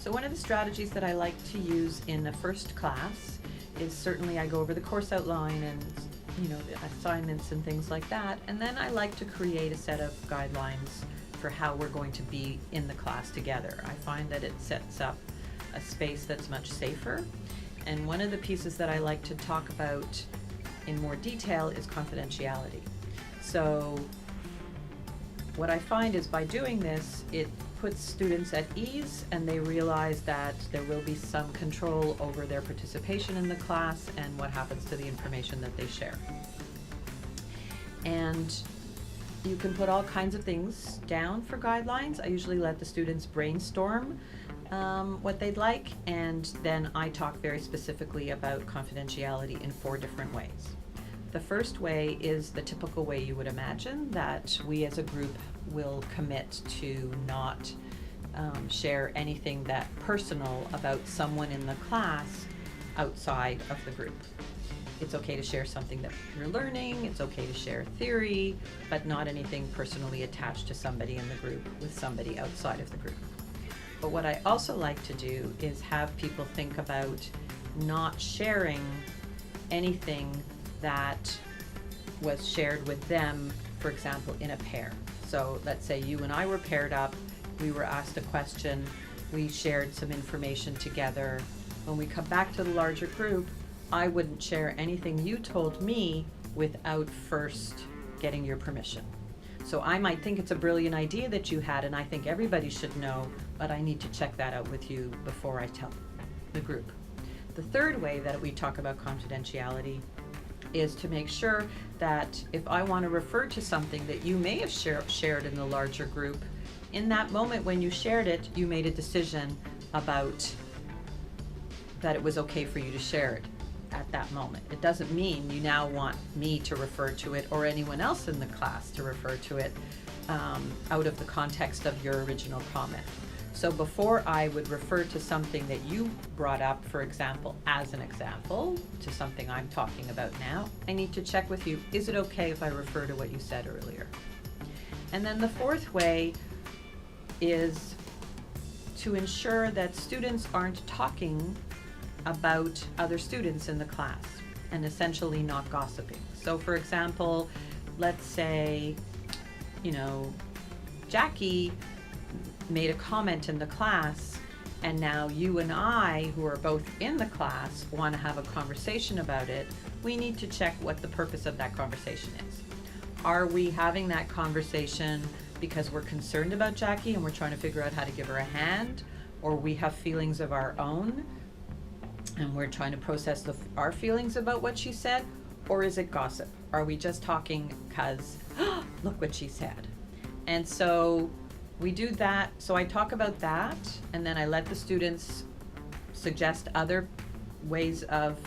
So one of the strategies that I like to use in the first class is certainly I go over the course outline and the assignments and things like that, and then I like to create a set of guidelines for how we're going to be in the class together. I find that it sets up a space that's much safer, and one of the pieces that I like to talk about in more detail is confidentiality. So what I find is by doing this, it puts students at ease and they realize that there will be some control over their participation in the class and what happens to the information that they share. And you can put all kinds of things down for guidelines. I usually let the students brainstorm what they'd like, and then I talk very specifically about confidentiality in 4 different ways. The first way is the typical way you would imagine, that we as a group will commit to not share anything that personal about someone in the class outside of the group. It's okay to share something that you're learning, it's okay to share theory, but not anything personally attached to somebody in the group with somebody outside of the group. But what I also like to do is have people think about not sharing anything that was shared with them, for example, in a pair. So let's say you and I were paired up, we were asked a question, we shared some information together. When we come back to the larger group, I wouldn't share anything you told me without first getting your permission. So I might think it's a brilliant idea that you had and I think everybody should know, but I need to check that out with you before I tell the group. The third way that we talk about confidentiality is to make sure that if I want to refer to something that you may have shared in the larger group, in that moment when you shared it, you made a decision about that it was okay for you to share it at that moment. It doesn't mean you now want me to refer to it or anyone else in the class to refer to it out of the context of your original comment. So before I would refer to something that you brought up, for example, as an example, to something I'm talking about now, I need to check with you, is it okay if I refer to what you said earlier? And then the fourth way is to ensure that students aren't talking about other students in the class and essentially not gossiping. So for example, let's say, Jackie made a comment in the class and now you and I, who are both in the class, want to have a conversation about it. We need to check what the purpose of that conversation is. Are we having that conversation because we're concerned about Jackie and we're trying to figure out how to give her a hand, or we have feelings of our own and we're trying to process our feelings about what she said, or is it gossip? Are we just talking because, look what she said? And so we do that. So I talk about that, and then I let the students suggest other ways of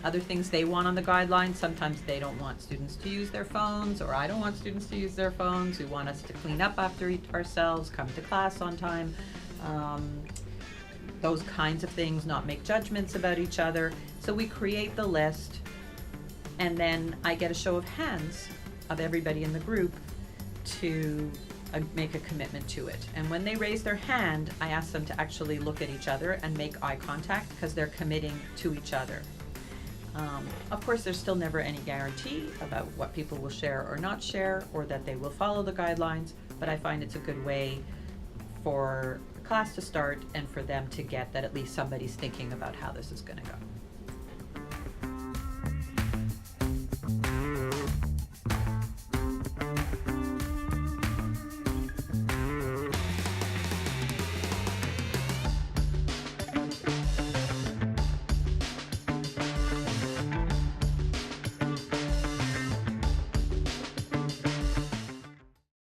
other things they want on the guidelines. Sometimes they don't want students to use their phones, or I don't want students to use their phones. We want us to clean up after ourselves, come to class on time, those kinds of things, not make judgments about each other. So we create the list, and then I get a show of hands of everybody in the group to make a commitment to it. And when they raise their hand, I ask them to actually look at each other and make eye contact because they're committing to each other. Of course, there's still never any guarantee about what people will share or not share, or that they will follow the guidelines, but I find it's a good way for the class to start and for them to get that at least somebody's thinking about how this is going to go.